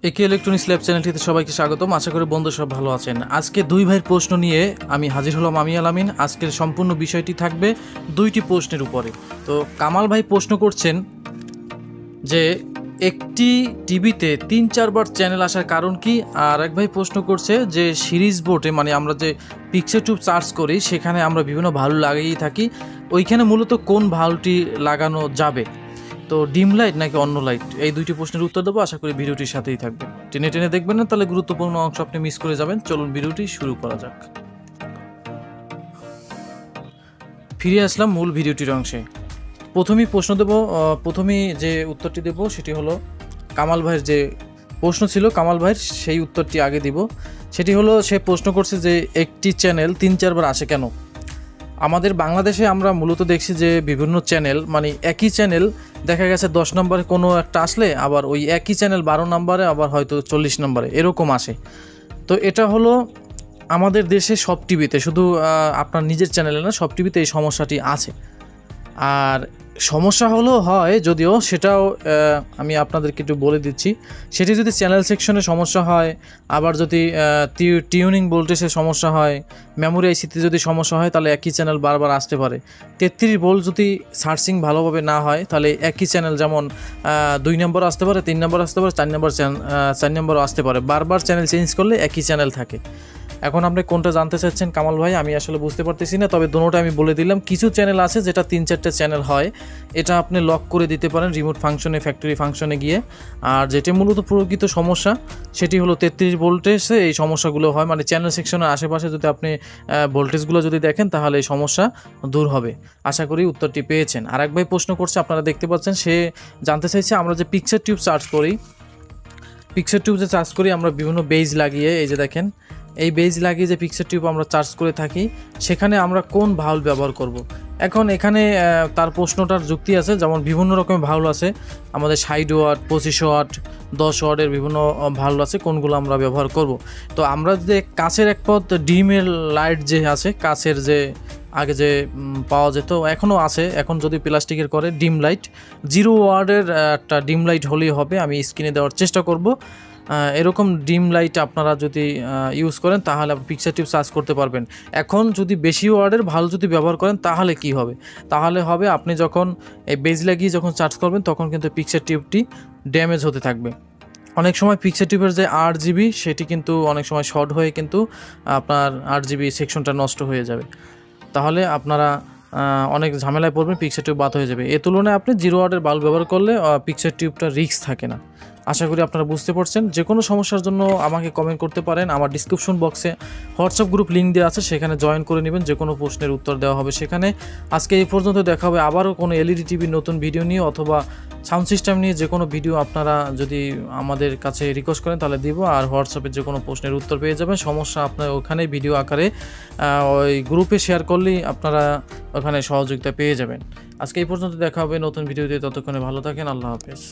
একে electronics lab চ্যানেলটিতে সবাইকে স্বাগতম। আশা করি বন্ধু সব ভালো আছেন। আজকে দুই ভাইয়ের প্রশ্ন নিয়ে আমি হাজির হলাম, আমি আলামিন। আজকের সম্পূর্ণ বিষয়টি থাকবে দুইটি প্রশ্নের উপরে। তো কামাল ভাই প্রশ্ন করছেন যে একটি টিভিতে 3-4 বার চ্যানেল আসার কারণ কি, আর এক ভাই প্রশ্ন করছে যে সিরিজ বোর্ডে মানে আমরা যে পিকচার টিউব চার্জ করি সেখানে আমরা বিভিন্ন ভাল্ব লাগিয়েই থাকি, ওইখানে মূলত কোন ভাল্বটি লাগানো যাবে, তো ডিম লাইট নাকি অন্য লাইট, এই দুইটি প্রশ্নের উত্তর দেবো। আশা করি ভিডিওটির সাথেই থাকবেন, টেনে টেনে দেখবেন না, তাহলে গুরুত্বপূর্ণ অংশ আপনি মিস করে যাবেন। চলুন ভিডিওটি শুরু করা যাক। ফিরে আসলাম মূল ভিডিওটির অংশে। প্রথমেই প্রশ্ন দেব, প্রথমেই যে উত্তরটি দেব সেটি হলো কামাল ভাইয়ের যে প্রশ্ন ছিল, কামাল ভাইয়ের সেই উত্তরটি আগে দিব। সেটি হলো, সে প্রশ্ন করছে যে একটি চ্যানেল 3-4 বার আসে কেন। আমাদের বাংলাদেশে আমরা মূলত দেখছি যে বিভিন্ন চ্যানেল মানে একই চ্যানেল দেখা গেছে 10 নম্বরে কোনো একটা আসলে আবার ওই একই চ্যানেল 12 নম্বরে আবার হয়তো 40 নম্বরে এরকম আসে। তো এটা হলো আমাদের দেশে সব টিভিতে, শুধু আপনার নিজের চ্যানেলে না, সব টিভিতে এই সমস্যাটি আছে। আর সমস্যা হলো হয় যদিও, সেটাও আমি আপনাদেরকে একটু বলে দিচ্ছি। সেটি যদি চ্যানেল সেকশনে সমস্যা হয়, আবার যদি টিউনিং ভোল্টেজের সমস্যা হয়, মেমোরি আইসিতে যদি সমস্যা হয়, তাহলে একই চ্যানেল বারবার আসতে পারে। 33 ভোল্ট যদি সার্চিং ভালোভাবে না হয়, তাহলে একই চ্যানেল যেমন 2 নম্বর আসতে পারে, 3 নম্বর আসতে পারে, 4 নম্বরও আসতে পারে। বারবার চ্যানেল চেঞ্জ করলে একই চ্যানেল থাকে। এখন আপনি কোনটা জানতে চাচ্ছেন কামাল ভাই, আমি আসলে বুঝতে পারতেছি না, তবে দুটোটা আমি বলে দিলাম। কিছু চ্যানেল আছে যেটা 3-4টে চ্যানেল হয়, এটা আপনি লক করে দিতে পারেন রিমোট ফাংশনে, ফ্যাক্টরি ফাংশনে গিয়ে। আর যেটি মূলত প্রকৃত সমস্যা সেটি হলো 33 ভোল্টেজে এই সমস্যাগুলো হয়, মানে চ্যানেল সেকশনের আশেপাশে যদি আপনি ভোল্টেজগুলো যদি দেখেন তাহলে এই সমস্যা দূর হবে। আশা করি উত্তরটি পেয়েছেন। আর এক ভাই প্রশ্ন করছে, আপনারা দেখতে পাচ্ছেন, সে জানতে চাইছে আমরা যে পিকচার টিউব চার্জ করি, পিকচার টিউব যে চার্জ করি আমরা বিভিন্ন বেজ লাগিয়ে, এই যে দেখেন এই বেজ লাগিয়ে যে পিকচার টিউব আমরা চার্জ করে থাকি, সেখানে আমরা কোন ভাল্ব ব্যবহার করব। এখন এখানে তার প্রশ্নটার যুক্তি আছে, যেমন বিভিন্ন রকমের ভাল্ব আছে, আমাদের 60 ওয়াট, 25 ওয়াট, 10 ওয়াটের বিভিন্ন ভাল্ব আছে, কোনগুলো আমরা ব্যবহার করব। তো আমরা যে কাচের এক পথ ডিমের লাইট যে আছে, কাচের যে আগে যে পাওয়া যেত, এখনও আছে, এখন যদি প্লাস্টিকের করে ডিম লাইট, 0 ওয়াটের একটা ডিম লাইট হলেই হবে। আমি স্ক্রিনে দেওয়ার চেষ্টা করব। এরকম ডিম লাইট আপনারা যদি ইউজ করেন তাহলে পিকচার টিউব চার্জ করতে পারবেন। এখন যদি বেশি ওয়াটের ভালো যদি ব্যবহার করেন তাহলে কি হবে, তাহলে হবে আপনি যখন এই বেজ লাগিয়ে যখন চার্জ করবেন তখন কিন্তু পিকচার টিউবটি ড্যামেজ হতে থাকবে। অনেক সময় পিকচার টিউবের যে 8 জিবি সেটি কিন্তু অনেক সময় শর্ট হয়ে কিন্তু আপনার 8 জিবি সেকশনটা নষ্ট হয়ে যাবে, তাহলে আপনারা অনেক ঝামেলায় পড়বেন, পিকচার টিউব বাদ হয়ে যাবে। এ তুলনায় আপনি 0 ওয়াটের বাল্ব ব্যবহার করলে পিকচার টিউবটা রিস্ক থাকে না। আশা করি আপনারা বুঝতে পারছেন। যে কোনো সমস্যার জন্য আমাকে কমেন্ট করতে পারেন। আমার ডিসক্রিপশন বক্সে হোয়াটসঅ্যাপ গ্রুপ লিঙ্ক দেওয়া আছে, সেখানে জয়েন করে নেবেন, যে কোনো প্রশ্নের উত্তর দেওয়া হবে সেখানে। আজকে এই পর্যন্ত, দেখা হবে আবারও কোনো এলইডি টিভির নতুন ভিডিও নিয়ে অথবা সাউন্ড সিস্টেম নিয়ে। যে কোনো ভিডিও আপনারা যদি আমাদের কাছে রিকোয়েস্ট করেন তাহলে দিব, আর হোয়াটসঅ্যাপে যে কোনো প্রশ্নের উত্তর পেয়ে যাবেন। সমস্যা আপনার ওখানে ভিডিও আকারে ওই গ্রুপে শেয়ার করলেই আপনারা ওখানে সহযোগিতা পেয়ে যাবেন। আজকে এই পর্যন্ত, দেখা হবে নতুন ভিডিওতে, ততক্ষণে ভালো থাকেন, আল্লাহ হাফেজ।